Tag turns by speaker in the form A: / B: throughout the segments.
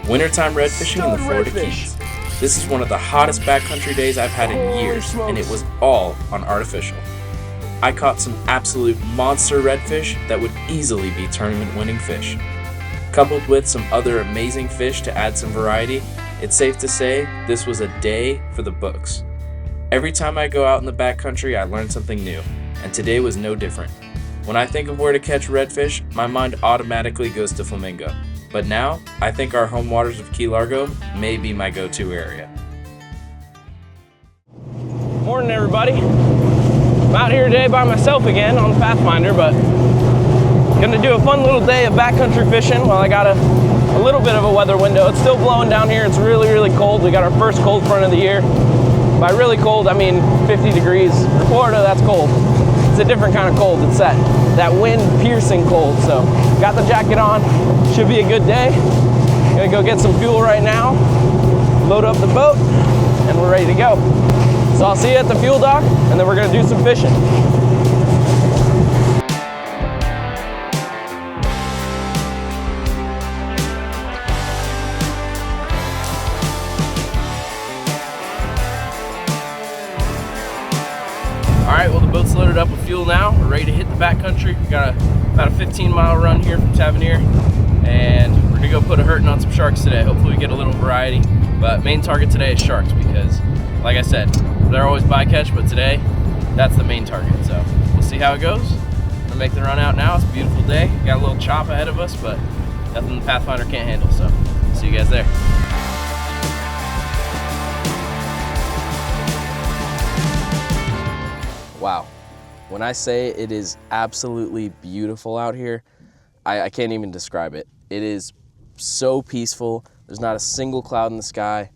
A: Wintertime red fishing in the Florida Keys. This is one of the hottest backcountry days I've had in years, and it was all on artificial. I caught some absolute monster redfish that would easily be tournament-winning fish. Coupled with some other amazing fish to add some variety, it's safe to say this was a day for the books. Every time I go out in the backcountry, I learn something new, and today was no different. When I think of where to catch redfish, my mind automatically goes to flamingo. But now, I think our home waters of Key Largo may be my go-to area.
B: Morning, everybody. I'm out here today by myself again on the Pathfinder, but gonna do a fun little day of backcountry fishing. Well, I got a little bit of a weather window. It's still blowing down here. It's really, really cold. We got our first cold front of the year. By really cold, I mean 50 degrees. For Florida, that's cold. It's a different kind of cold. It's that wind-piercing cold. So, got the jacket on. Should be a good day. Gonna go get some fuel right now, load up the boat, and we're ready to go. So I'll see you at the fuel dock, and then we're gonna do some fishing. All right, well, the boat's loaded up with fuel now. We're ready to hit the backcountry. We got about a 15-mile run here from Tavernier, and we're gonna go put a hurting on some sharks today. Hopefully we get a little variety, but main target today is sharks because, like I said, they're always bycatch, but today, that's the main target. So we'll see how it goes. I'm gonna make the run out now. It's a beautiful day. Got a little chop ahead of us, but nothing the Pathfinder can't handle. So see you guys there. Wow. When I say it is absolutely beautiful out here, I can't even describe it. It is so peaceful. There's not a single cloud in the sky.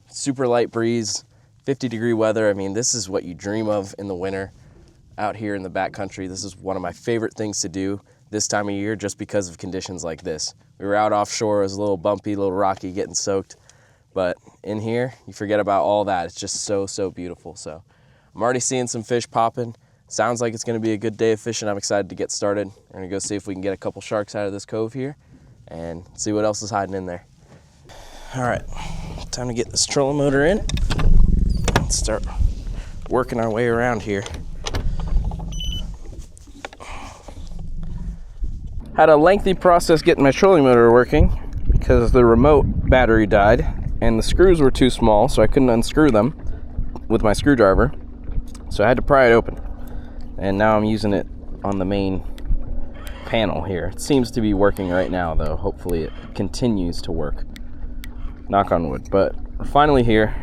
B: Super light breeze, 50-degree weather. I mean, this is what you dream of in the winter out here in the backcountry. This is one of my favorite things to do this time of year just because of conditions like this. We were out offshore. It was a little bumpy, a little rocky, getting soaked. But in here, you forget about all that. It's just so, so beautiful. So I'm already seeing some fish popping. Sounds like it's gonna be a good day of fishing. I'm excited to get started. We're gonna go see if we can get a couple sharks out of this cove here and see what else is hiding in there. All right, time to get this trolling motor in and start working our way around here. Had a lengthy process getting my trolling motor working because the remote battery died and the screws were too small, so I couldn't unscrew them with my screwdriver. So I had to pry it open. And now I'm using it on the main panel here. It seems to be working right now, though. Hopefully it continues to work. Knock on wood. But we're finally here.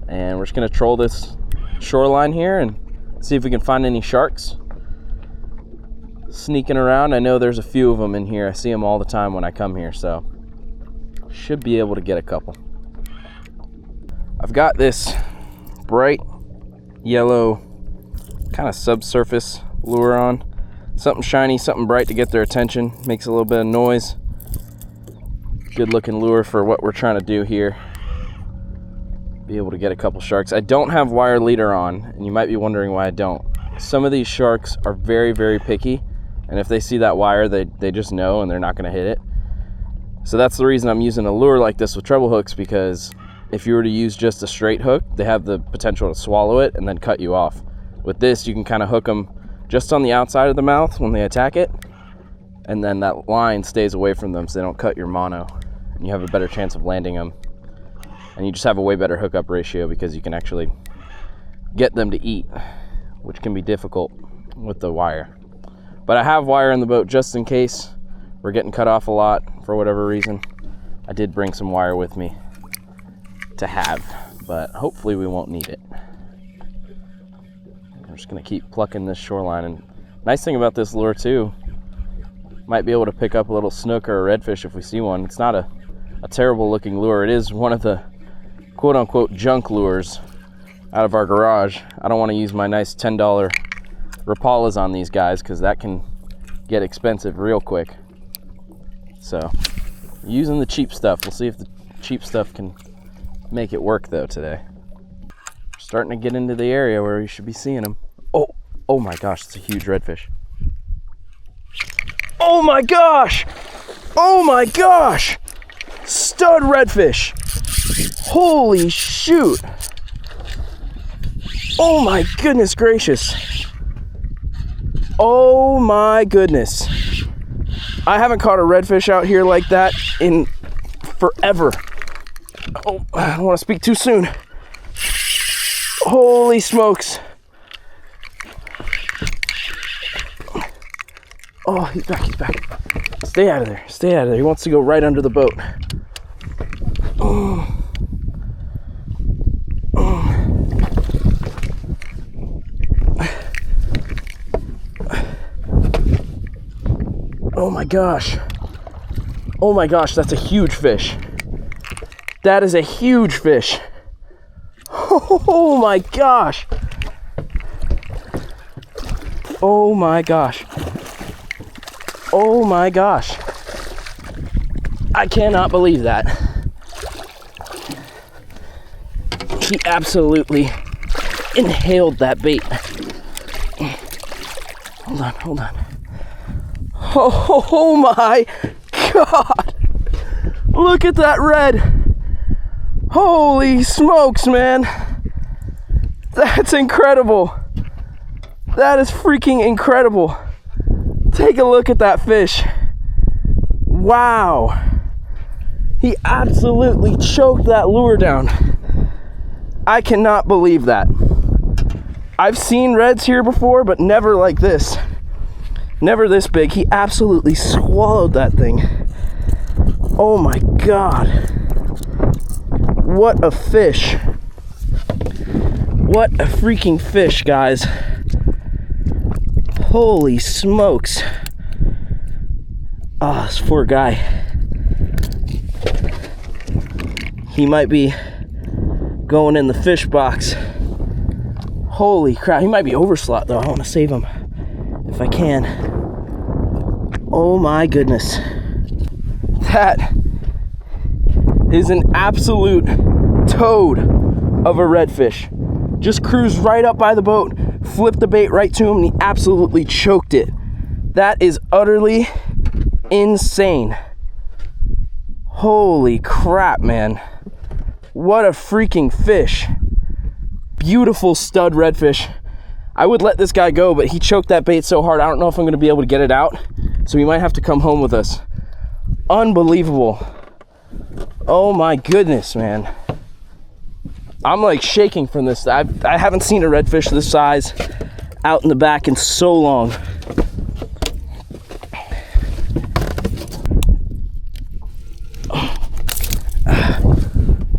B: And we're just gonna troll this shoreline here and see if we can find any sharks sneaking around. I know there's a few of them in here. I see them all the time when I come here, so should be able to get a couple. I've got this bright yellow kind of subsurface lure on. Something shiny, something bright to get their attention. Makes a little bit of noise. Good looking lure for what we're trying to do here. Be able to get a couple sharks. I don't have wire leader on, and you might be wondering why I don't. Some of these sharks are very, very picky, and if they see that wire, they just know and they're not gonna hit it. So that's the reason I'm using a lure like this with treble hooks, because if you were to use just a straight hook, they have the potential to swallow it and then cut you off. With this, you can kind of hook them just on the outside of the mouth when they attack it, and then that line stays away from them so they don't cut your mono, and you have a better chance of landing them. And you just have a way better hookup ratio because you can actually get them to eat, which can be difficult with the wire. But I have wire in the boat just in case we're getting cut off a lot for whatever reason. I did bring some wire with me to have, but hopefully we won't need it. I'm just gonna keep plucking this shoreline, and nice thing about this lure too, might be able to pick up a little snook or a redfish if we see one. It's not a terrible looking lure. It is one of the quote unquote junk lures out of our garage. I don't want to use my nice $10 Rapalas on these guys because that can get expensive real quick. So using the cheap stuff. We'll see if the cheap stuff can make it work though today. Starting to get into the area where we should be seeing them. Oh my gosh, it's a huge redfish. Oh my gosh! Oh my gosh! stud redfish. Holy shoot. Oh my goodness gracious. Oh my goodness. I haven't caught a redfish out here like that in forever. Oh, I don't want to speak too soon. Holy smokes. Oh, he's back, he's back. Stay out of there, stay out of there. He wants to go right under the boat. Oh. Oh my gosh. Oh my gosh, that's a huge fish. That is a huge fish. Oh my gosh. Oh my gosh. Oh my gosh. I cannot believe that. He absolutely inhaled that bait. Hold on, hold on. Oh my God. Look at that red. Holy smokes, man. That's incredible. That is freaking incredible. Take a look at that fish. Wow. He absolutely choked that lure down. I cannot believe that. I've seen reds here before, but never like this. Never this big. He absolutely swallowed that thing. Oh my God. What a fish. What a freaking fish, guys. Holy smokes. Ah, this poor guy. He might be going in the fish box. Holy crap. He might be overslot though. I want to save him if I can. Oh my goodness. That is an absolute toad of a redfish. Just cruised right up by the boat, flipped the bait right to him, and he absolutely choked it. That is utterly insane. Holy crap, man. What a freaking fish. Beautiful stud redfish. I would let this guy go, but he choked that bait so hard, I don't know if I'm gonna be able to get it out. So he might have to come home with us. Unbelievable. Oh my goodness, man. I'm like shaking from this. I haven't seen a redfish this size out in the back in so long.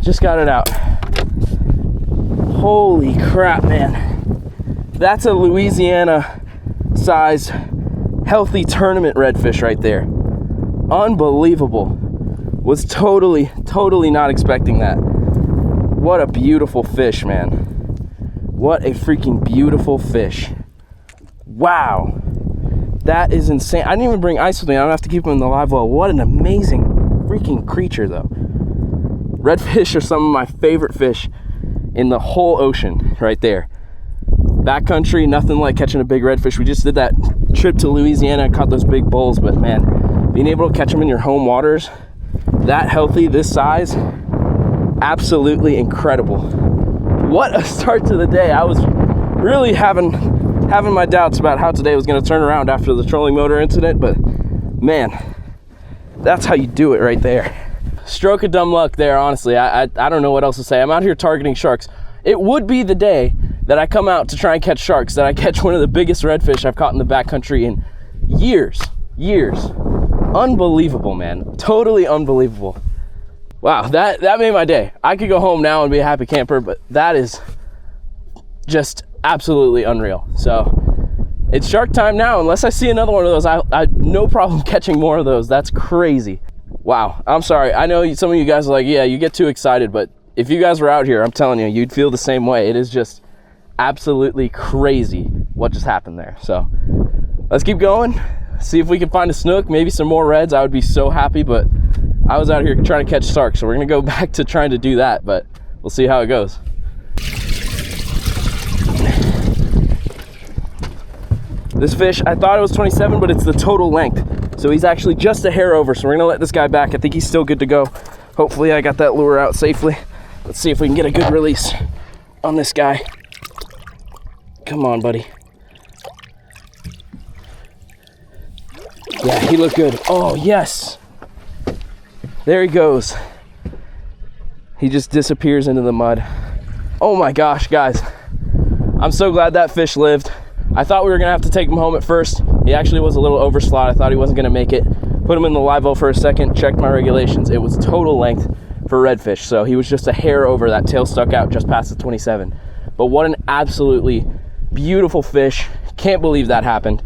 B: Just got it out. Holy crap, man. That's a Louisiana size healthy tournament redfish right there. Unbelievable. Was totally not expecting that. What a beautiful fish, man. What a freaking beautiful fish. Wow. That is insane. I didn't even bring ice with me. I don't have to keep him in the live well. What an amazing freaking creature, though. Redfish are some of my favorite fish in the whole ocean right there. Backcountry, nothing like catching a big redfish. We just did that trip to Louisiana and caught those big bulls, but man, being able to catch them in your home waters, that healthy, this size, absolutely incredible. What a start to the day. I was really having my doubts about how today was going to turn around after the trolling motor incident, but man, that's how you do it right there. Stroke of dumb luck there, honestly. I don't know what else to say. I'm out here targeting sharks. It would be the day that I come out to try and catch sharks, that I catch one of the biggest redfish I've caught in the backcountry in years. Unbelievable, man. Totally unbelievable. Wow, that made my day. I could go home now and be a happy camper, but that is just absolutely unreal. So it's shark time now. Unless I see another one of those, I have no problem catching more of those. That's crazy. Wow, I'm sorry. I know some of you guys are like, yeah, you get too excited, but if you guys were out here, I'm telling you, you'd feel the same way. It is just absolutely crazy what just happened there. So let's keep going. See if we can find a snook, maybe some more reds. I would be so happy, but I was out here trying to catch sharks, so we're gonna go back to trying to do that, but we'll see how it goes. This fish, I thought it was 27, but it's the total length. So he's actually just a hair over, so we're gonna let this guy back. I think he's still good to go. Hopefully I got that lure out safely. Let's see if we can get a good release on this guy. Come on, buddy. Yeah, he looked good. Oh, yes. There he goes. He just disappears into the mud. Oh my gosh, guys. I'm so glad that fish lived. I thought we were gonna have to take him home at first. He actually was a little overslot. I thought he wasn't gonna make it. Put him in the live well for a second, checked my regulations. It was total length for redfish. So he was just a hair over. That tail stuck out just past the 27. But what an absolutely beautiful fish. Can't believe that happened.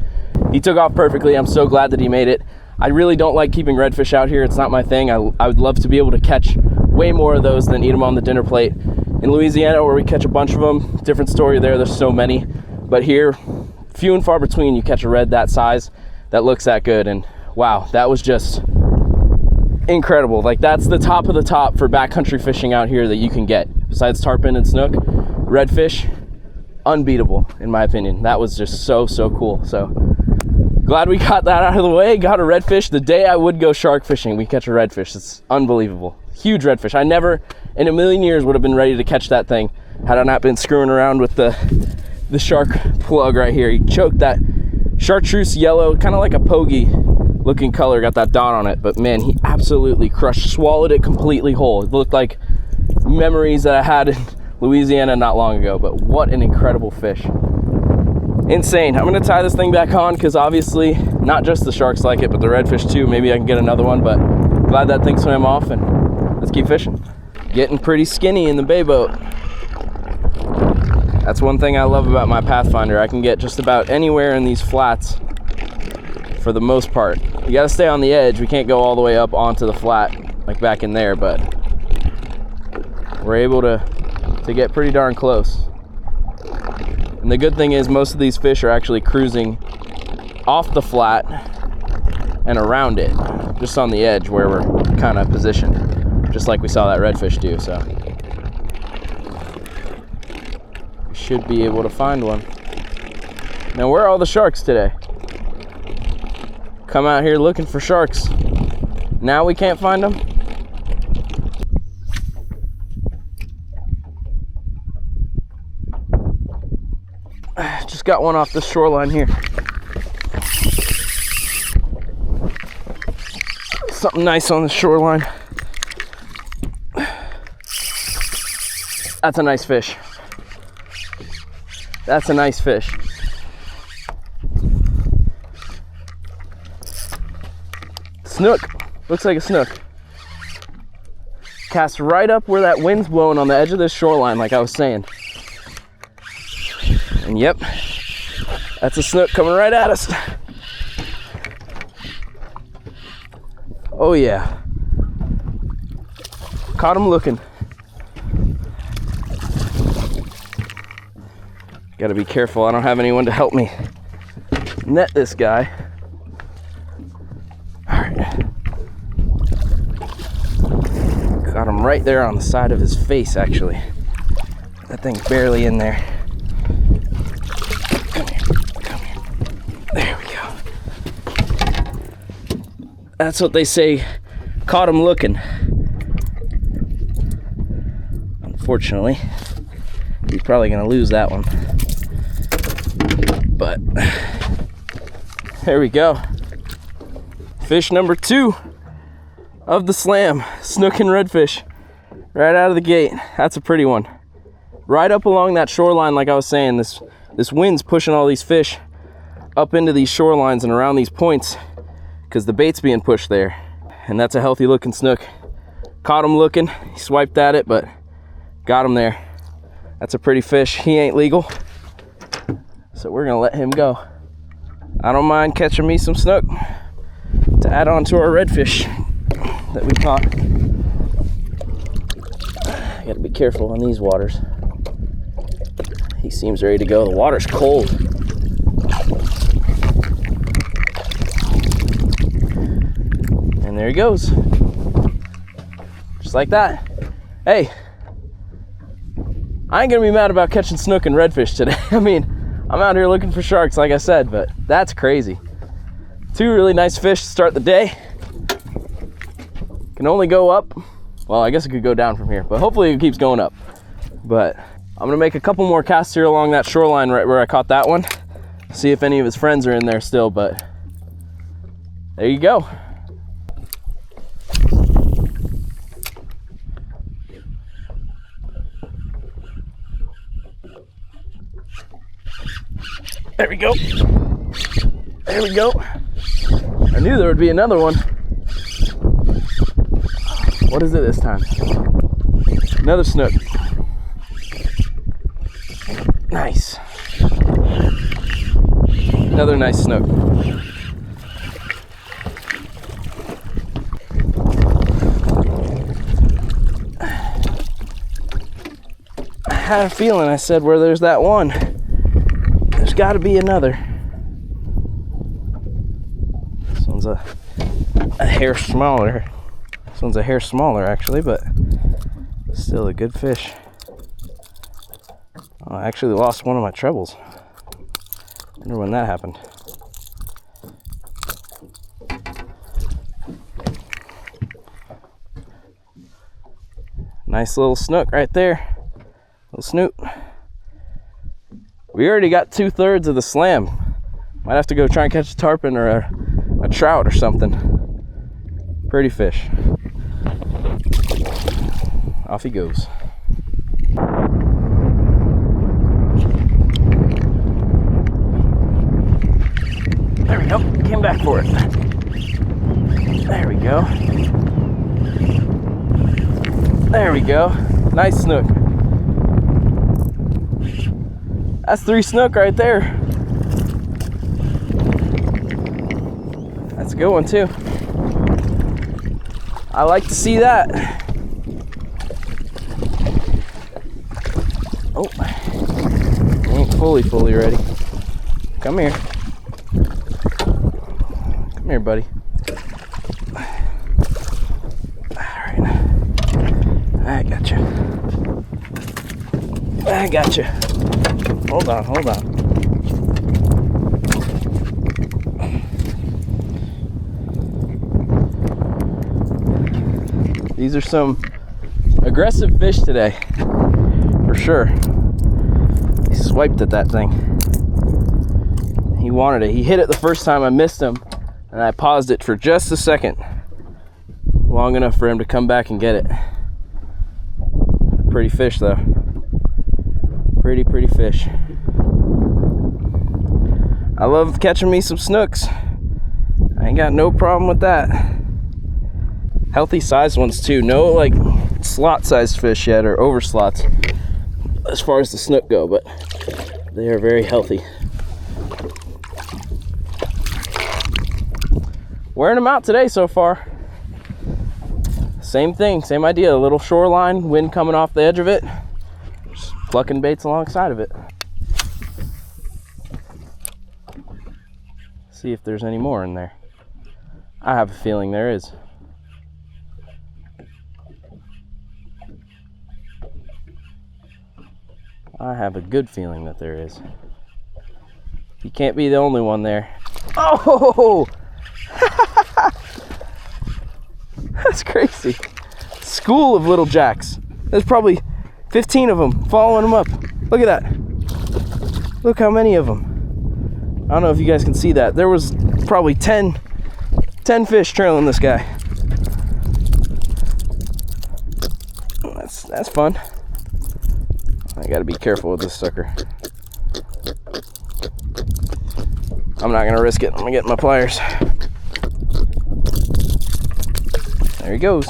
B: He took off perfectly. I'm so glad that he made it. I really don't like keeping redfish out here. It's not my thing. I would love to be able to catch way more of those than eat them on the dinner plate. In Louisiana, where we catch a bunch of them, different story there. There's so many. But here, few and far between, you catch a red that size that looks that good. And wow, that was just incredible. Like, that's the top of the top for backcountry fishing out here that you can get. Besides tarpon and snook, redfish, unbeatable in my opinion. That was just so cool. So glad we got that out of the way. Got a redfish the day I would go shark fishing. We catch a redfish. It's unbelievable. Huge redfish. I never in a million years would have been ready to catch that thing had I not been screwing around with the shark plug right here. He choked that chartreuse yellow, kind of like a pogey looking color, got that dot on it, but man, he absolutely crushed, swallowed it completely whole. It looked like memories that I had in Louisiana not long ago. But what an incredible fish. Insane. I'm gonna tie this thing back on because obviously not just the sharks like it, but the redfish too. Maybe I can get another one, but glad that thing swam off, and let's keep fishing. Getting pretty skinny in the bay boat. That's one thing I love about my Pathfinder. I can get just about anywhere in these flats for the most part. You gotta stay on the edge. We can't go all the way up onto the flat like back in there, but we're able to get pretty darn close. And the good thing is most of these fish are actually cruising off the flat and around it, just on the edge where we're kind of positioned, just like we saw that redfish do. So we should be able to find one. Now, where are all the sharks today? Come out here looking for sharks. Now we can't find them? Just got one off the shoreline here. Something nice on the shoreline. That's a nice fish. That's a nice fish. Snook. Looks like a snook. Cast right up where that wind's blowing on the edge of this shoreline, like I was saying. And yep, that's a snook coming right at us. Oh yeah. Caught him looking. Gotta be careful, I don't have anyone to help me net this guy. Alright. Got him right there on the side of his face, actually. That thing's barely in there. There we go. That's what they say, caught him looking. Unfortunately, he's probably gonna lose that one. But there we go. Fish number 2 of the slam, snook and redfish, right out of the gate. That's a pretty one. Right up along that shoreline, like I was saying, this wind's pushing all these fish up into these shorelines and around these points because the bait's being pushed there. And that's a healthy looking snook. Caught him looking, he swiped at it, but got him there. That's a pretty fish. He ain't legal, so we're gonna let him go. I don't mind catching me some snook to add on to our redfish that we caught. I gotta be careful on these waters. He seems ready to go. The water's cold. And there he goes. Just like that. Hey, I ain't gonna be mad about catching snook and redfish today. I mean, I'm out here looking for sharks, like I said, but that's crazy. 2 really nice fish to start the day. Can only go up Well, I guess it could go down from here, but hopefully it keeps going up. But I'm gonna make a couple more casts here along that shoreline right where I caught that one. See if any of his friends are in there still, but there you go. There we go. There we go. I knew there would be another one. What is it this time? Another snook. Nice. Another nice snook. I had a feeling, I said, where there's that one, there's got to be another. This one's a hair smaller. This one's a hair smaller, actually, but still a good fish. Oh, I actually lost one of my trebles. Wonder when that happened. Nice little snook right there. Little snoop. We already got 2/3 of the slam. Might have to go try and catch a tarpon or a trout or something. Pretty fish. Off he goes. There we go. Came back for it. There we go. There we go. Nice snook. That's 3 snook right there. That's a good one too. I like to see that. Oh, he ain't fully ready. Come here. Come here, buddy. Alright. I got you. I got you. Hold on, hold on. These are some aggressive fish today, for sure. He swiped at that thing. He wanted it. He hit it the first time. I missed him, and I paused it for just a second, long enough for him to come back and get it. Pretty fish, though. Pretty fish. I love catching me some snooks. I ain't got no problem with that. Healthy sized ones too. No like slot sized fish yet, or over slots as far as the snook go, but they are very healthy. Wearing them out today so far. Same thing, same idea. A little shoreline, wind coming off the edge of it. Just plucking baits alongside of it. See if there's any more in there. I have a feeling there is. I have a good feeling that there is. You can't be the only one there. Oh! That's crazy. School of little jacks. There's probably 15 of them following them up. Look at that. Look how many of them. I don't know if you guys can see that. There was probably 10 fish trailing this guy. That's fun. I gotta be careful with this sucker. I'm not gonna risk it. I'm gonna get my pliers. There he goes.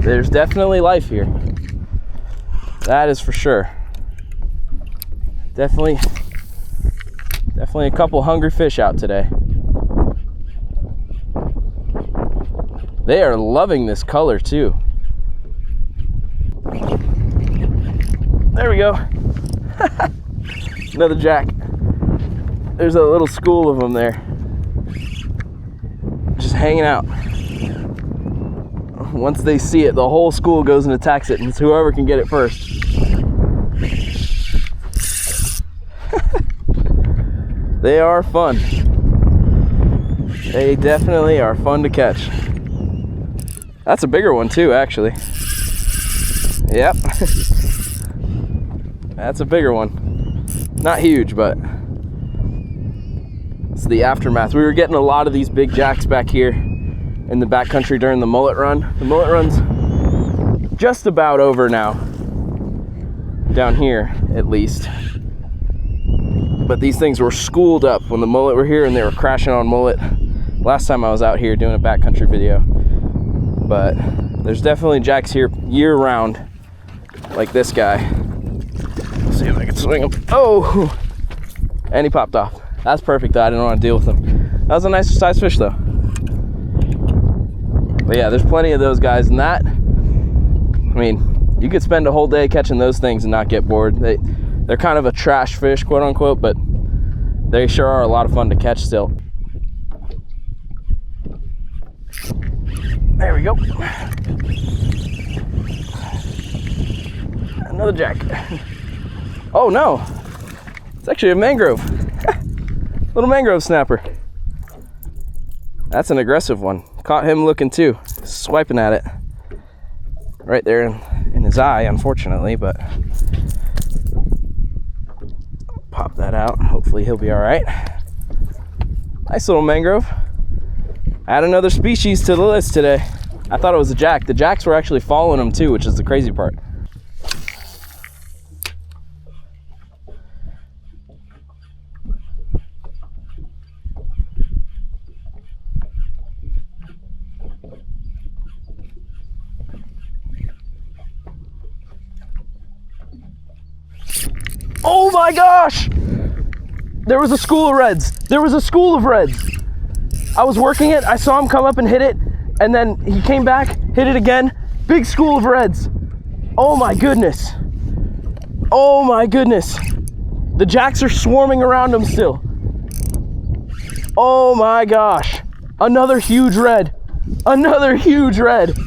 B: There's definitely life here. That is for sure. Definitely a couple hungry fish out today. They are loving this color too. There we go. Another jack. There's a little school of them there. Just hanging out. Once they see it, the whole school goes and attacks it, and it's whoever can get it first. They are fun. They definitely are fun to catch. That's a bigger one too, actually. Yep. That's a bigger one. Not huge, but it's the aftermath. We were getting a lot of these big jacks back here in the backcountry during the mullet run. The mullet run's just about over now, down here at least. But these things were schooled up when the mullet were here, and they were crashing on mullet last time I was out here doing a backcountry video. But there's definitely jacks here year round, like this guy. Let's see if I can swing him. Oh, and he popped off. That's perfect though. I didn't want to deal with him. That was a nice size fish though. But yeah, there's plenty of those guys, and that, I mean, you could spend a whole day catching those things and not get bored. They're kind of a trash fish, quote unquote, but they sure are a lot of fun to catch still. There we go. Another jack. Oh no, it's actually a mangrove. Little mangrove snapper. That's an aggressive one. Caught him looking too, swiping at it. Right there in his eye, unfortunately, but pop that out. Hopefully he'll be all right. Nice little mangrove. Add another species to the list today. I thought it was a jack. The jacks were actually following them too, which is the crazy part. Oh my gosh! There was a school of reds. There was a school of reds. I was working it, I saw him come up and hit it, and then he came back, hit it again. Big school of reds. Oh my goodness. Oh my goodness. The jacks are swarming around him still. Oh my gosh. Another huge red. Another huge red.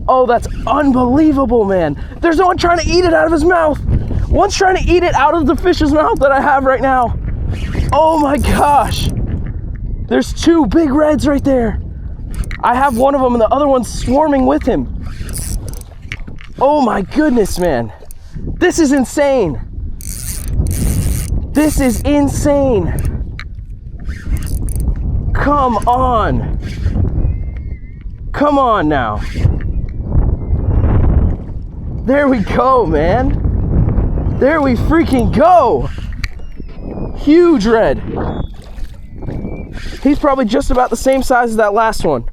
B: Oh, that's unbelievable, man. There's no one trying to eat it out of his mouth. One's trying to eat it out of the fish's mouth that I have right now. Oh my gosh. There's two big reds right there. I have one of them and the other one's swarming with him. Oh my goodness, man. This is insane. This is insane. Come on. Come on now. There we go, man. There we freaking go. Huge red. He's probably just about the same size as that last one.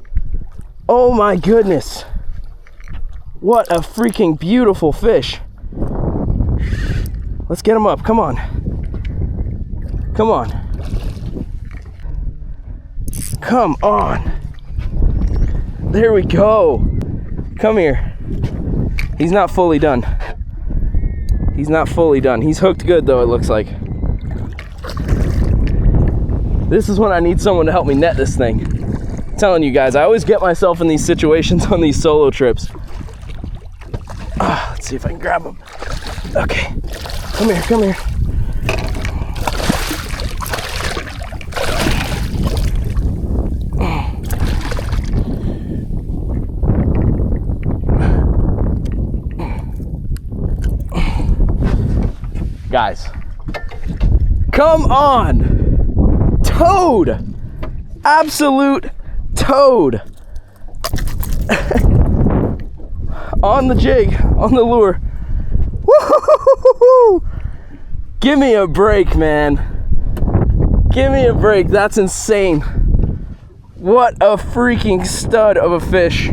B: Oh my goodness. What a freaking beautiful fish. Let's get him up. Come on. Come on. Come on. There we go. Come here. He's not fully done. He's not fully done. He's hooked good though, it looks like. This is when I need someone to help me net this thing. I'm telling you guys, I always get myself in these situations on these solo trips. Let's see if I can grab him. Okay, come here, come here. Guys, come on. Toad. Absolute toad. On the jig, on the lure. Woo-hoo-hoo-hoo-hoo. Give me a break, man. Give me a break. That's insane. What a freaking stud of a fish.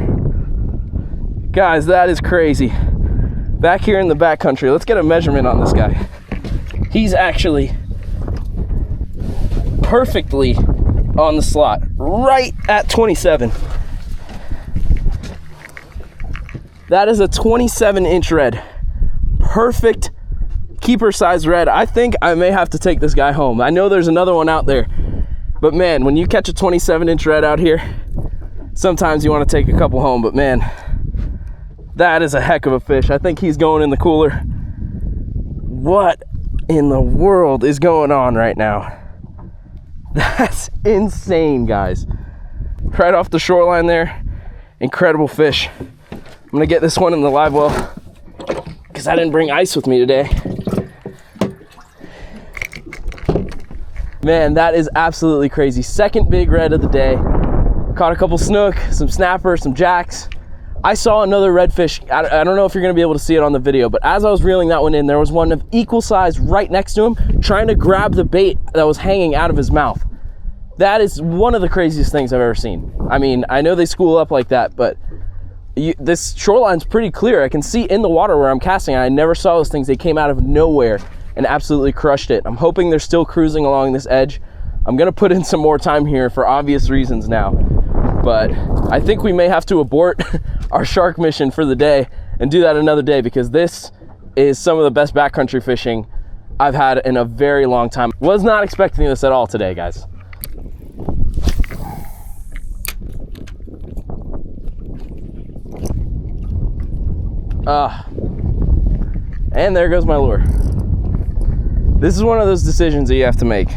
B: Guys, that is crazy. Back here in the backcountry, let's get a measurement on this guy. He's actually perfectly on the slot, right at 27. That is a 27-inch red. Perfect keeper size red. I think I may have to take this guy home. I know there's another one out there, but man, when you catch a 27-inch red out here, sometimes you want to take a couple home, but man, that is a heck of a fish. I think he's going in the cooler. What in the world is going on right now? That's insane, guys. Right off the shoreline there. incredible fish. I'm gonna get this one in the live well because I didn't bring ice with me today. Man, that is absolutely crazy. Second big red of the day. Caught a couple snook, some snapper, some jacks. I saw another redfish. I don't know if you're gonna be able to see it on the video, but as I was reeling that one in, there was one of equal size right next to him trying to grab the bait that was hanging out of his mouth. That is one of the craziest things I've ever seen. I mean, I know they school up like that, but this shoreline's pretty clear. I can see in the water where I'm casting. I never saw those things. They came out of nowhere and absolutely crushed it. I'm hoping they're still cruising along this edge. I'm gonna put in some more time here for obvious reasons now, but I think we may have to abort our shark mission for the day and do that another day, because this is some of the best backcountry fishing I've had in a very long time. Was not expecting this at all today, guys. And there goes my lure. This is one of those decisions that you have to make.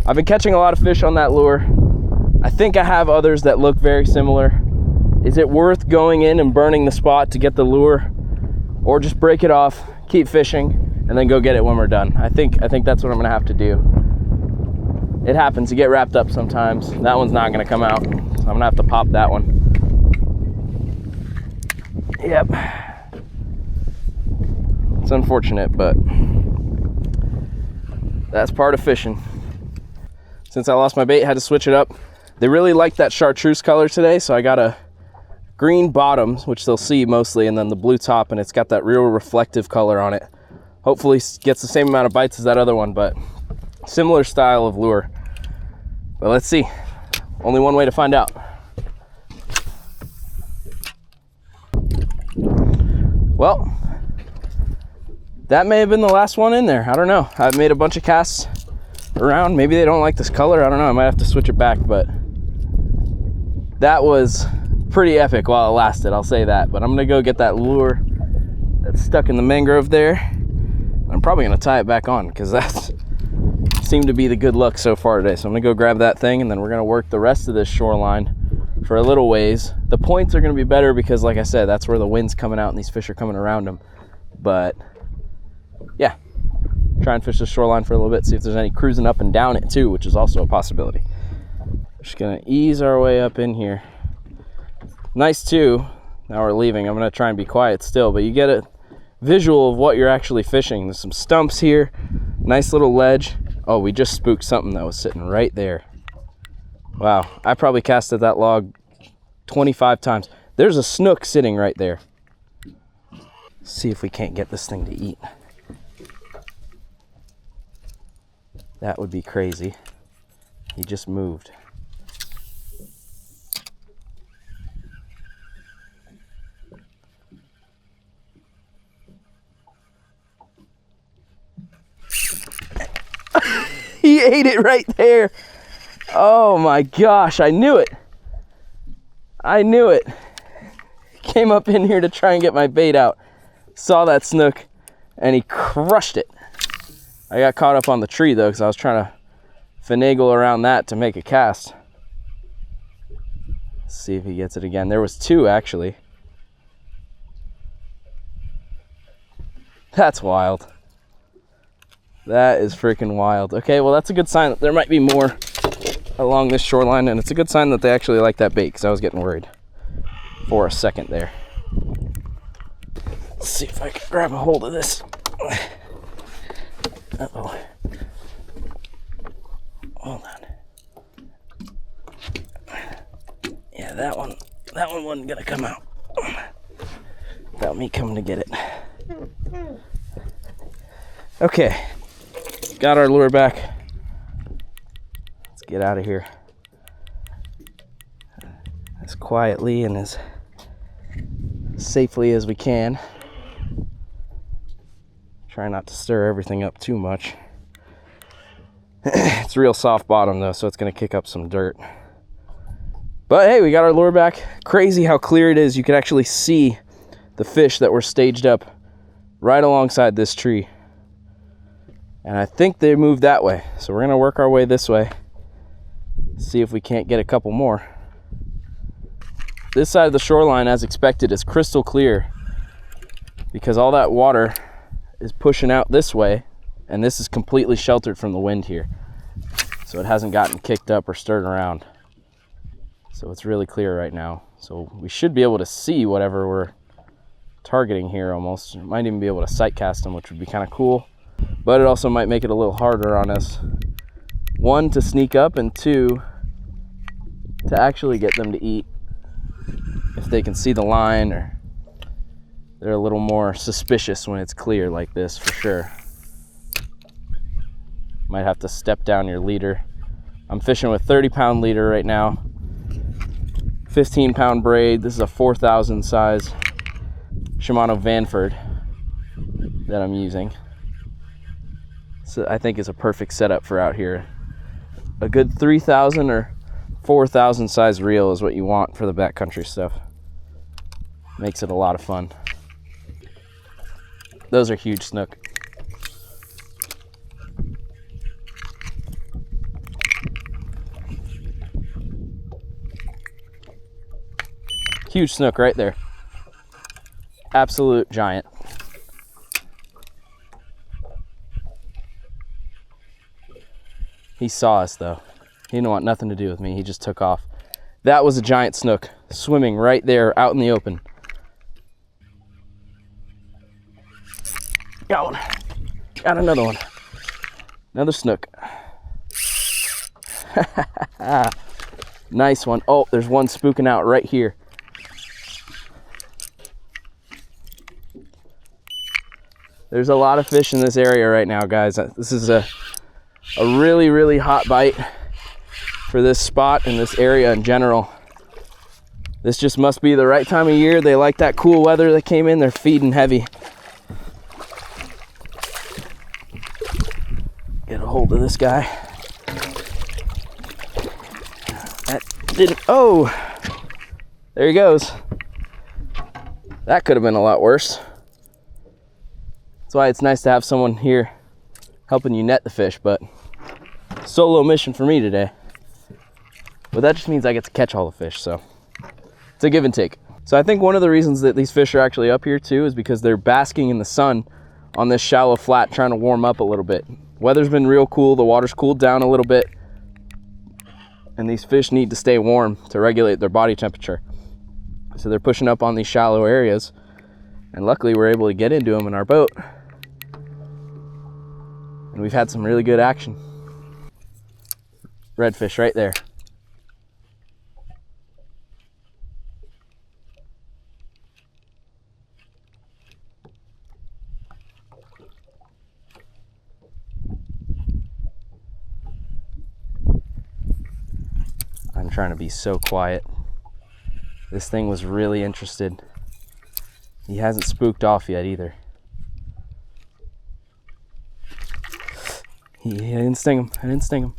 B: I've been catching a lot of fish on that lure. I think I have others that look very similar. Is it worth going in and burning the spot to get the lure, or just break it off, keep fishing, and then go get it when we're done? I think that's what I'm gonna have to do. It happens, you get wrapped up sometimes. That one's not gonna come out, so I'm gonna have to pop that one. Yep. It's unfortunate, but that's part of fishing. Since I lost my bait, I had to switch it up. They really like that chartreuse color today, so I got a green bottoms, which they'll see mostly, and then the blue top, and it's got that real reflective color on it. Hopefully gets the same amount of bites as that other one, but similar style of lure. But let's see. Only one way to find out. Well, that may have been the last one in there. I don't know. I've made a bunch of casts around. Maybe they don't like this color. I don't know. I might have to switch it back, but that was pretty epic while it lasted, I'll say that. But I'm gonna go get that lure that's stuck in the mangrove there. I'm probably gonna tie it back on because that seemed to be the good luck so far today. So I'm gonna go grab that thing, and then we're gonna work the rest of this shoreline for a little ways. The points are gonna be better because, like I said, that's where the wind's coming out and these fish are coming around them. But yeah, try and fish the shoreline for a little bit, see if there's any cruising up and down it too, which is also a possibility. Just gonna ease our way up in here. Nice too, now we're leaving. I'm gonna try and be quiet still, but you get a visual of what you're actually fishing. There's some stumps here, nice little ledge. Oh, we just spooked something that was sitting right there. Wow, I probably casted that log 25 times. There's a snook sitting right there. Let's see if we can't get this thing to eat. That would be crazy. He just moved. He ate it right there. Oh my gosh, I knew it. I knew it. Came up in here to try and get my bait out. Saw that snook and he crushed it. I got caught up on the tree though because I was trying to finagle around that to make a cast. Let's see if he gets it again. There was two actually. That's wild. That is freaking wild. Okay, well that's a good sign that there might be more along this shoreline, and it's a good sign that they actually like that bait because I was getting worried for a second there. Let's see if I can grab a hold of this. Uh-oh. Hold on. Yeah, that one wasn't gonna come out without me coming to get it. Okay, got our lure back. Let's get out of here as quietly and as safely as we can. Try not to stir everything up too much. It's real soft bottom though, so it's gonna kick up some dirt. But hey, we got our lure back. Crazy how clear it is. You can actually see the fish that were staged up right alongside this tree. And I think they moved that way. So we're gonna work our way this way. See if we can't get a couple more. This side of the shoreline, as expected, is crystal clear because all that water is pushing out this way, and this is completely sheltered from the wind here. So it hasn't gotten kicked up or stirred around. So it's really clear right now. So we should be able to see whatever we're targeting here almost. We might even be able to sight cast them, which would be kind of cool. But it also might make it a little harder on us. One, to sneak up, and two, to actually get them to eat. If they can see the line, or they're a little more suspicious when it's clear like this, for sure. Might have to step down your leader. I'm fishing with 30-pound leader right now. 15-pound braid. This is a 4,000 size Shimano Vanford that I'm using. So I think it's a perfect setup for out here. A good 3,000 or 4,000 size reel is what you want for the backcountry stuff. Makes it a lot of fun. Those are huge snook. Huge snook right there. Absolute giant. He saw us though. He didn't want nothing to do with me. He just took off. That was a giant snook swimming right there out in the open. Got one. Got another one. Another snook. Nice one. Oh, there's one spooking out right here. There's a lot of fish in this area right now, guys. This is a really, really hot bite for this spot and this area in general. This just must be the right time of year. They like that cool weather that came in. They're feeding heavy. Get a hold of this guy. That didn't, oh, there he goes. That could have been a lot worse. That's why it's nice to have someone here helping you net the fish, but solo mission for me today. But that just means I get to catch all the fish, so it's a give and take. So I think one of the reasons that these fish are actually up here too is because they're basking in the sun on this shallow flat, trying to warm up a little bit. Weather's been real cool, the water's cooled down a little bit, and these fish need to stay warm to regulate their body temperature. So they're pushing up on these shallow areas, and luckily we're able to get into them in our boat. And we've had some really good action. Redfish right there. I'm trying to be so quiet. This thing was really interested. He hasn't spooked off yet either. I didn't sting him. I didn't sting him.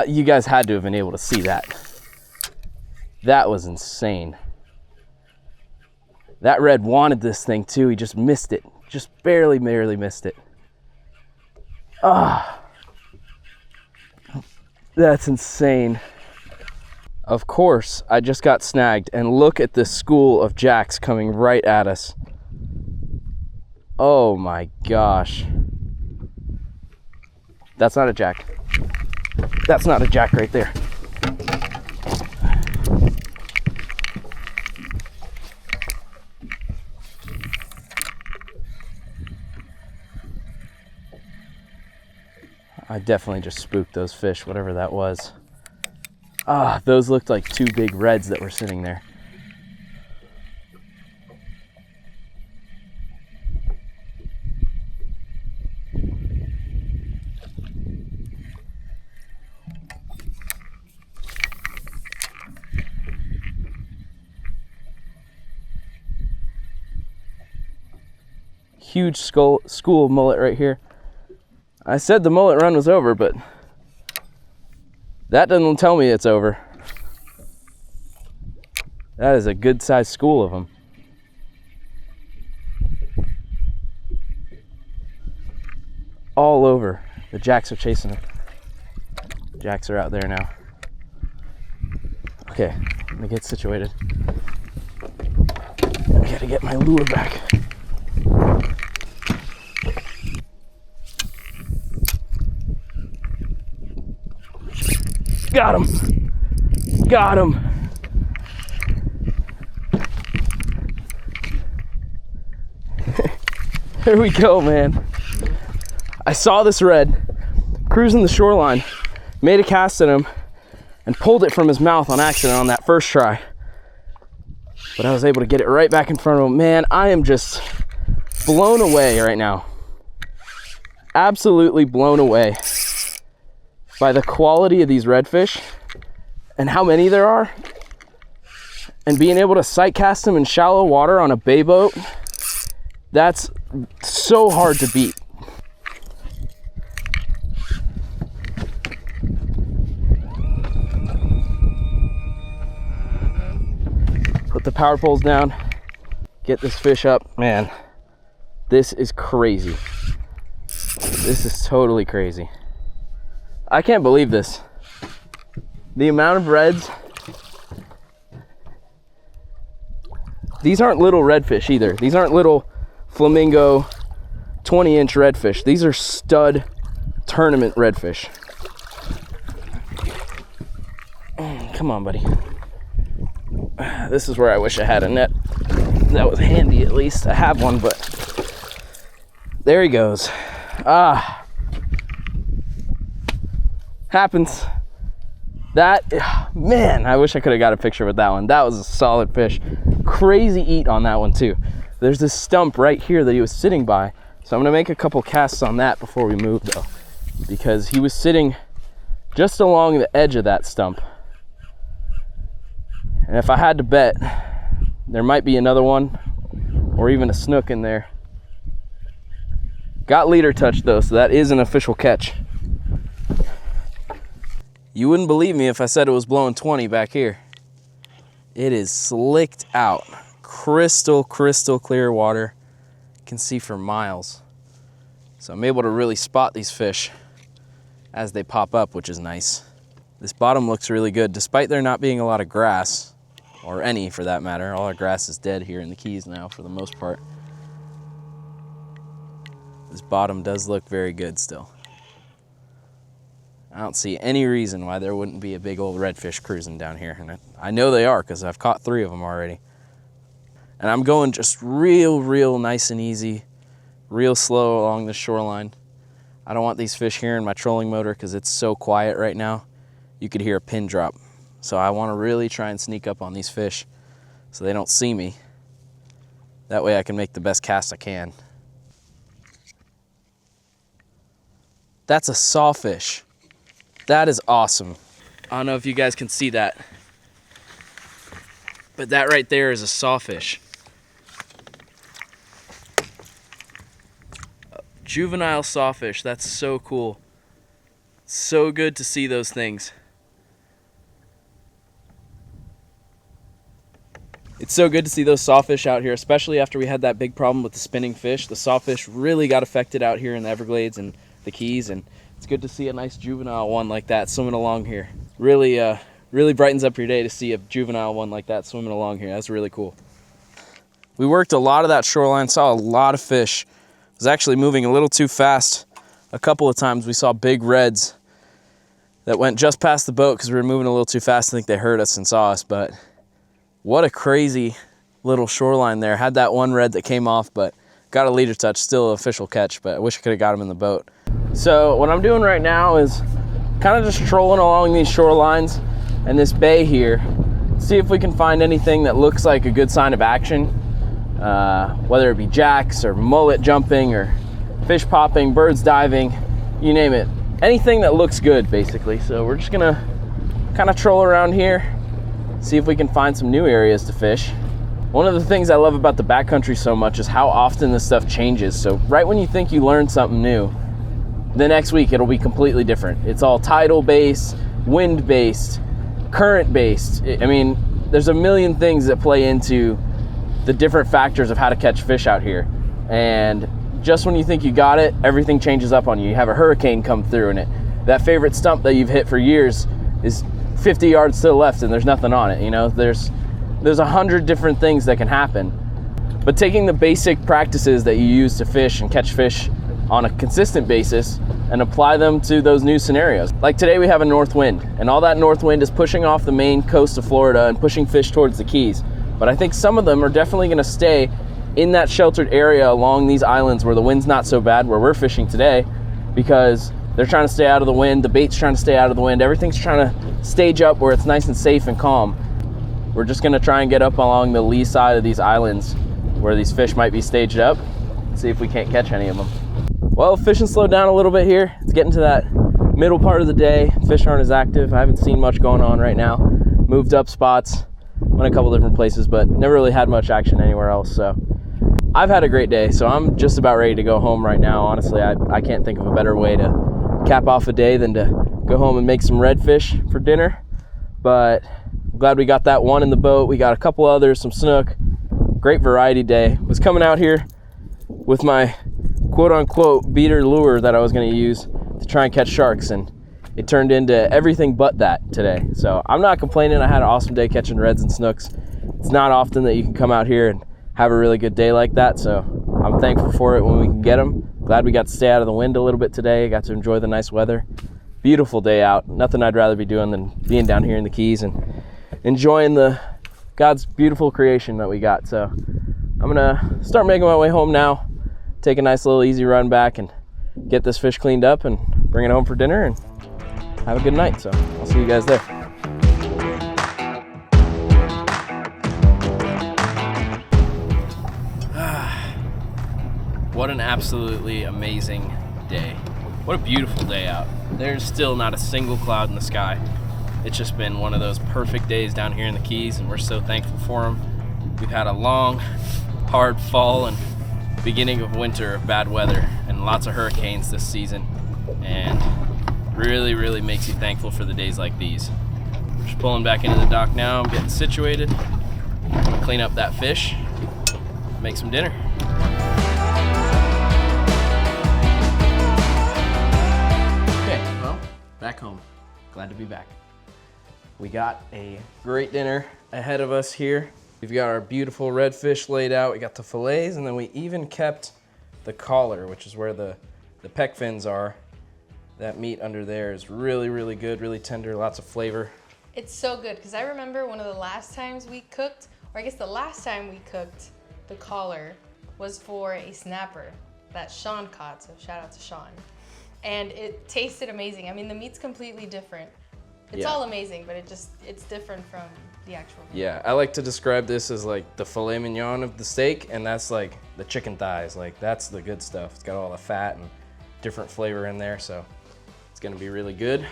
B: You guys had to have been able to see that. That was insane. That red wanted this thing too. He just missed it. Just barely missed it. That's insane. Of course, I just got snagged, and look at this school of jacks coming right at us. Oh my gosh. That's not a jack. That's not a jack right there. I definitely just spooked those fish, whatever that was. Those looked like two big reds that were sitting there. Huge school of mullet right here. I said the mullet run was over, but that doesn't tell me it's over. That is a good sized school of them. all over. The jacks are chasing him. Jacks are out there now. Okay, let me get situated. I gotta get my lure back. Got him. Got him. Here we go, man. I saw this red cruising the shoreline, made a cast at him, and pulled it from his mouth on accident on that first try. But I was able to get it right back in front of him. Man, I am just blown away right now. Absolutely blown away by the quality of these redfish and how many there are. And being able to sight cast them in shallow water on a bay boat, that's so hard to beat. Put the power poles down, get this fish up. Man, this is crazy. This is totally crazy. I can't believe this. The amount of reds. These aren't little redfish either. These aren't little flamingo 20-inch redfish. These are stud tournament redfish. Come on, buddy. This is where I wish I had a net that was handy at least. I have one, but there he goes. Happens. That, man, I wish I could have got a picture with that one. That was a solid fish. Crazy eat on that one too. There's this stump right here that he was sitting by. So I'm gonna make a couple casts on that before we move though, because he was sitting just along the edge of that stump. And if I had to bet, there might be another one or even a snook in there. Got leader touch though, so that is an official catch. You wouldn't believe me if I said it was blowing 20 back here. It is slicked out. Crystal clear water. You can see for miles. So I'm able to really spot these fish as they pop up, which is nice. This bottom looks really good, despite there not being a lot of grass, or any for that matter. All our grass is dead here in the Keys now for the most part. This bottom does look very good still. I don't see any reason why there wouldn't be a big old redfish cruising down here. And I know they are because I've caught 3 of them already. And I'm going just real nice and easy, real slow along the shoreline. I don't want these fish hearing my trolling motor because it's so quiet right now. You could hear a pin drop. So I want to really try and sneak up on these fish so they don't see me. That way I can make the best cast I can. That's a sawfish. That is awesome. I don't know if you guys can see that, but that right there is a sawfish. Juvenile sawfish, that's so cool. So good to see those things. It's so good to see those sawfish out here, especially after we had that big problem with the spinning fish. The sawfish really got affected out here in the Everglades and the Keys, and it's good to see a nice juvenile one like that swimming along here. Really brightens up your day to see a juvenile one like that swimming along here. That's really cool. We worked a lot of that shoreline, saw a lot of fish. It was actually moving a little too fast. A couple of times we saw big reds that went just past the boat because we were moving a little too fast. I think they heard us and saw us, but what a crazy little shoreline there. Had that one red that came off, but got a leader touch, still an official catch, but I wish I could have got him in the boat. So what I'm doing right now is kind of just trolling along these shorelines and this bay here, see if we can find anything that looks like a good sign of action, whether it be jacks or mullet jumping or fish popping, birds diving, you name it. Anything that looks good, basically. So we're just gonna kind of troll around here, see if we can find some new areas to fish. One of the things I love about the backcountry so much is how often this stuff changes. So right when you think you learned something new, the next week it'll be completely different. It's all tidal based, wind based, current based. I mean, there's a million things that play into the different factors of how to catch fish out here. And just when you think you got it, everything changes up on you. You have a hurricane come through and that favorite stump that you've hit for years is 50 yards to the left and there's nothing on it. You know, there's 100 different things that can happen. But taking the basic practices that you use to fish and catch fish on a consistent basis and apply them to those new scenarios. Like today we have a north wind, and all that north wind is pushing off the main coast of Florida and pushing fish towards the Keys. But I think some of them are definitely gonna stay in that sheltered area along these islands where the wind's not so bad, where we're fishing today, because they're trying to stay out of the wind, the bait's trying to stay out of the wind, everything's trying to stage up where it's nice and safe and calm. We're just gonna try and get up along the lee side of these islands where these fish might be staged up, see if we can't catch any of them. Well, fishing slowed down a little bit here. It's getting to that middle part of the day. Fish aren't as active. I haven't seen much going on right now. Moved up spots, went a couple different places, but never really had much action anywhere else. So I've had a great day, so I'm just about ready to go home right now. Honestly, I can't think of a better way to cap off a day than to go home and make some redfish for dinner. But I'm glad we got that one in the boat. We got a couple others, some snook. Great variety day. Was coming out here with my quote-unquote beater lure that I was going to use to try and catch sharks, and it turned into everything but that today. So I'm not complaining. I had an awesome day catching reds and snooks. It's not often that you can come out here and have a really good day like that, so I'm thankful for it when we can get them. Glad we got to stay out of the wind a little bit today. Got to enjoy the nice weather. Beautiful day out. Nothing I'd rather be doing than being down here in the Keys and enjoying God's beautiful creation that we got. So I'm gonna start making my way home now, take a nice little easy run back and get this fish cleaned up and bring it home for dinner and have a good night. So I'll see you guys there. What an absolutely amazing day. What a beautiful day out. There's still not a single cloud in the sky. It's just been one of those perfect days down here in the Keys, and we're so thankful for them. We've had a long, hard fall and beginning of winter of bad weather and lots of hurricanes this season, and really, really makes you thankful for the days like these. Just pulling back into the dock now. I'm getting situated. I'm gonna clean up that fish, make some dinner. Okay, well, back home. Glad to be back. We got a great dinner ahead of us here. We've got our beautiful redfish laid out. We got the fillets, and then we even kept the collar, which is where the pec fins are. That meat under there is really, really good, really tender, lots of flavor.
C: It's so good, because I remember one of the last times we cooked, or I guess the last time we cooked the collar was for a snapper that Sean caught, so shout out to Sean. And it tasted amazing. I mean, the meat's completely different. It's all amazing, but it's different from the actual meat.
B: Yeah, I like to describe this as like the filet mignon of the steak, and that's like the chicken thighs. Like, that's the good stuff. It's got all the fat and different flavor in there, so it's gonna be really good.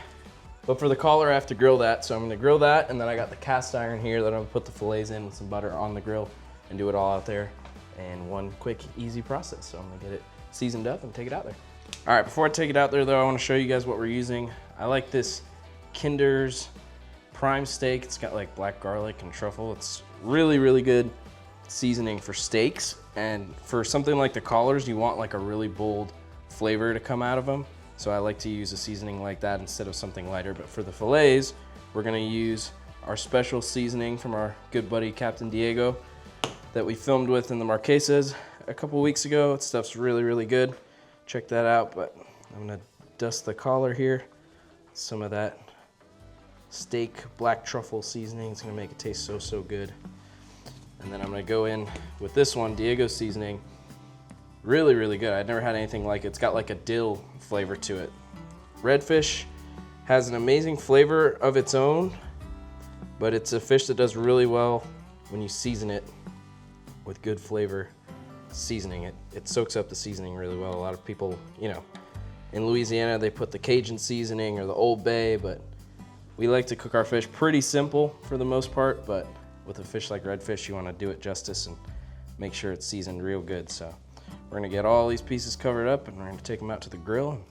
B: But for the collar, I have to grill that, so I'm gonna grill that, and then I got the cast iron here that I'm gonna put the fillets in with some butter on the grill and do it all out there in one quick, easy process. So I'm gonna get it seasoned up and take it out there. All right, before I take it out there though, I wanna show you guys what we're using. I like this Kinder's prime steak. It's got like black garlic and truffle. It's really, really good seasoning for steaks. And for something like the collars, you want like a really bold flavor to come out of them. So I like to use a seasoning like that instead of something lighter. But for the fillets, we're gonna use our special seasoning from our good buddy, Captain Diego, that we filmed with in the Marquesas a couple weeks ago. It stuff's really, really good. Check that out. But I'm gonna dust the collar here. Some of that steak black truffle seasoning. It's gonna make it taste so, so good. And then I'm gonna go in with this one, Diego seasoning. Really, really good. I've never had anything like it. It's got like a dill flavor to it. Redfish has an amazing flavor of its own, but it's a fish that does really well when you season it with good flavor seasoning. It soaks up the seasoning really well. A lot of people, you know, in Louisiana, they put the Cajun seasoning or the Old Bay, but we like to cook our fish pretty simple for the most part, but with a fish like redfish, you want to do it justice and make sure it's seasoned real good. So we're gonna get all these pieces covered up and we're gonna take them out to the grill and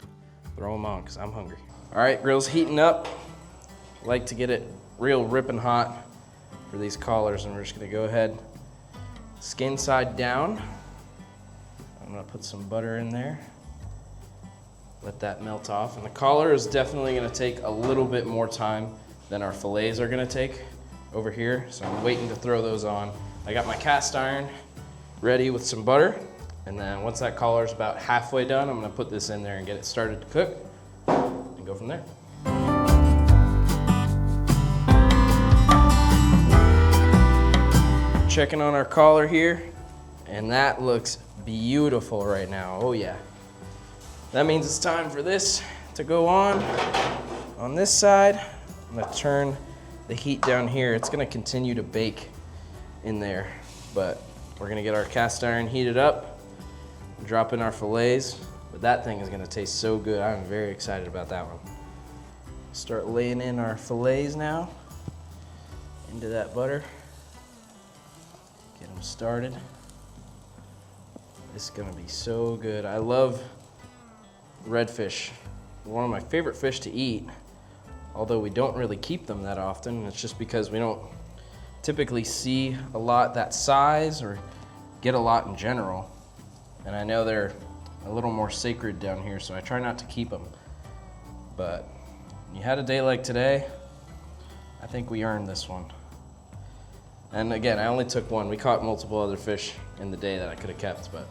B: throw them on because I'm hungry. All right, grill's heating up. I like to get it real ripping hot for these collars, and we're just gonna go ahead, skin side down. I'm I'm gonna put some butter in there. Let that melt off. And the collar is definitely gonna take a little bit more time than our fillets are gonna take over here. So I'm waiting to throw those on. I got my cast iron ready with some butter. And then once that collar is about halfway done, I'm gonna put this in there and get it started to cook and go from there. Checking on our collar here, and that looks beautiful right now. Oh yeah. That means it's time for this to go on this side. I'm gonna turn the heat down here. It's gonna continue to bake in there, but we're gonna get our cast iron heated up, drop in our fillets, but that thing is gonna taste so good. I'm very excited about that one. Start laying in our fillets now into that butter. Get them started. This is gonna be so good. I love redfish. One of my favorite fish to eat, although we don't really keep them that often. It's just because we don't typically see a lot that size or get a lot in general. And I know they're a little more sacred down here, so I try not to keep them. But you had a day like today, I think we earned this one. And again, I only took one. We caught multiple other fish in the day that I could have kept, but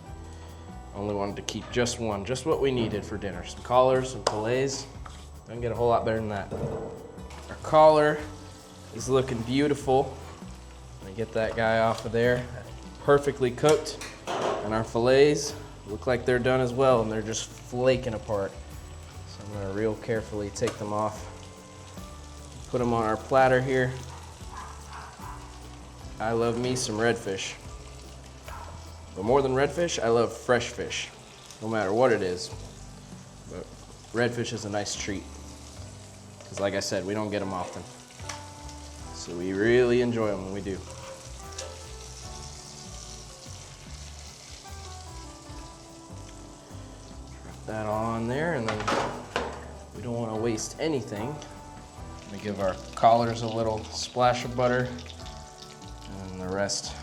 B: I only wanted to keep just one, just what we needed for dinner. Some collars, some fillets. Doesn't get a whole lot better than that. Our collar is looking beautiful. Let me get that guy off of there. Perfectly cooked. And our fillets look like they're done as well, and they're just flaking apart. So I'm gonna real carefully take them off. Put them on our platter here. I love me some redfish. But more than redfish, I love fresh fish, no matter what it is. But redfish is a nice treat. Because like I said, we don't get them often. So we really enjoy them when we do. Drop that on there, and then we don't want to waste anything. We give our collars a little splash of butter, and the rest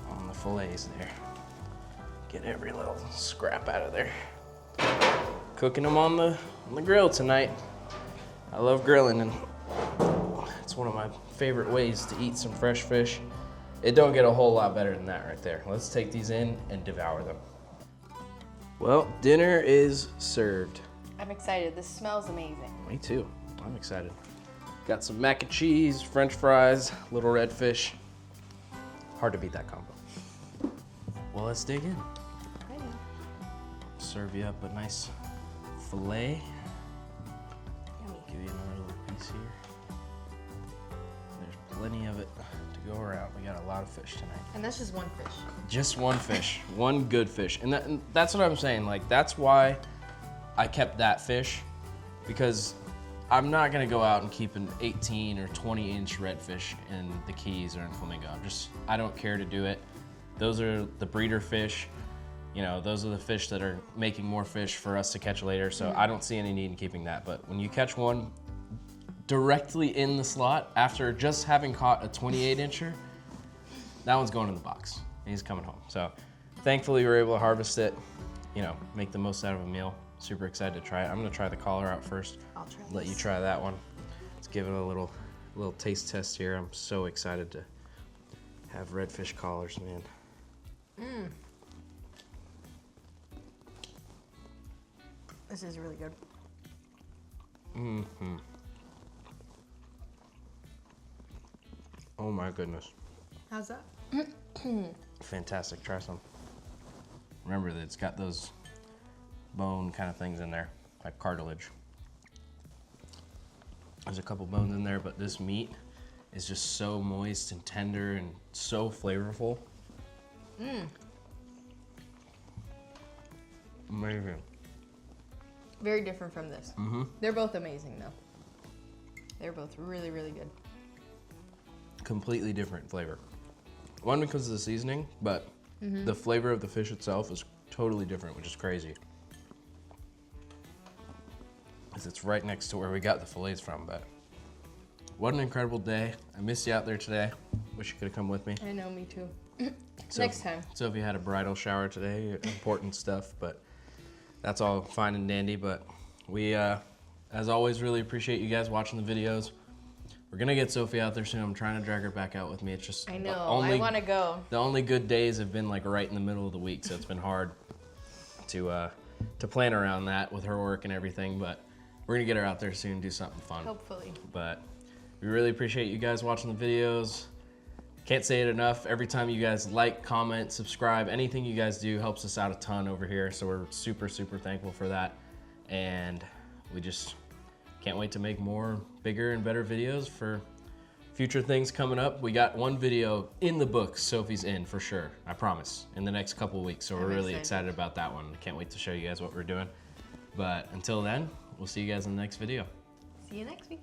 B: on the fillets there. Get every little scrap out of there. Cooking them on the grill tonight. I love grilling, and it's one of my favorite ways to eat some fresh fish. It don't get a whole lot better than that right there. Let's take these in and devour them. Well, dinner is served.
C: I'm excited. This smells amazing.
B: Me too. I'm excited. Got some mac and cheese, french fries, little redfish. Hard to beat that combo. Well, let's dig in.
C: Ready.
B: Serve you up a nice filet.
C: Yummy.
B: Give you another little piece here. There's plenty of it to go around. We got a lot of fish tonight.
C: And that's just one fish.
B: Just one fish, one good fish. And that's what I'm saying. Like, that's why I kept that fish, because I'm not gonna go out and keep an 18 or 20 inch redfish in the Keys or in Flamingo. I don't care to do it. Those are the breeder fish. You know, those are the fish that are making more fish for us to catch later. So I don't see any need in keeping that. But when you catch one directly in the slot after just having caught a 28 incher, that one's going in the box. He's coming home. So thankfully we were able to harvest it, you know, make the most out of a meal. Super excited to try it. I'm gonna try the collar out first.
C: I'll try
B: Let you
C: this.
B: try that one. Let's give it a little taste test here. I'm so excited to have redfish collars, man.
C: This is really good.
B: Mm-hmm. Oh my goodness.
C: How's that?
B: Fantastic. Try some. Remember that it's got those bone kind of things in there, like cartilage. There's a couple bones in there, but this meat is just so moist and tender and so flavorful. Amazing.
C: Very different from this.
B: Mm-hmm.
C: They're both amazing though. They're both really, really good.
B: Completely different flavor. One because of the seasoning, but the flavor of the fish itself is totally different, which is crazy. Because it's right next to where we got the fillets from, but what an incredible day. I missed you out there today. Wish you could have come with me.
C: I know, me too. Next time.
B: Sophia had a bridal shower today, important stuff, but that's all fine and dandy. But we, as always, really appreciate you guys watching the videos. We're gonna get Sophia out there soon. I'm trying to drag her back out with me. It's just
C: I know, I want to go.
B: The only good days have been like right in the middle of the week, so it's been hard to plan around that with her work and everything. But we're gonna get her out there soon, do something fun.
C: Hopefully.
B: But we really appreciate you guys watching the videos. Can't say it enough. Every time you guys like, comment, subscribe, anything you guys do helps us out a ton over here. So we're super, super thankful for that. And we just can't wait to make more bigger and better videos for future things coming up. We got one video in the books Sophie's in for sure, I promise, in the next couple of weeks. So we're really excited about that one. Can't wait to show you guys what we're doing. But until then, we'll see you guys in the next video.
C: See you next week.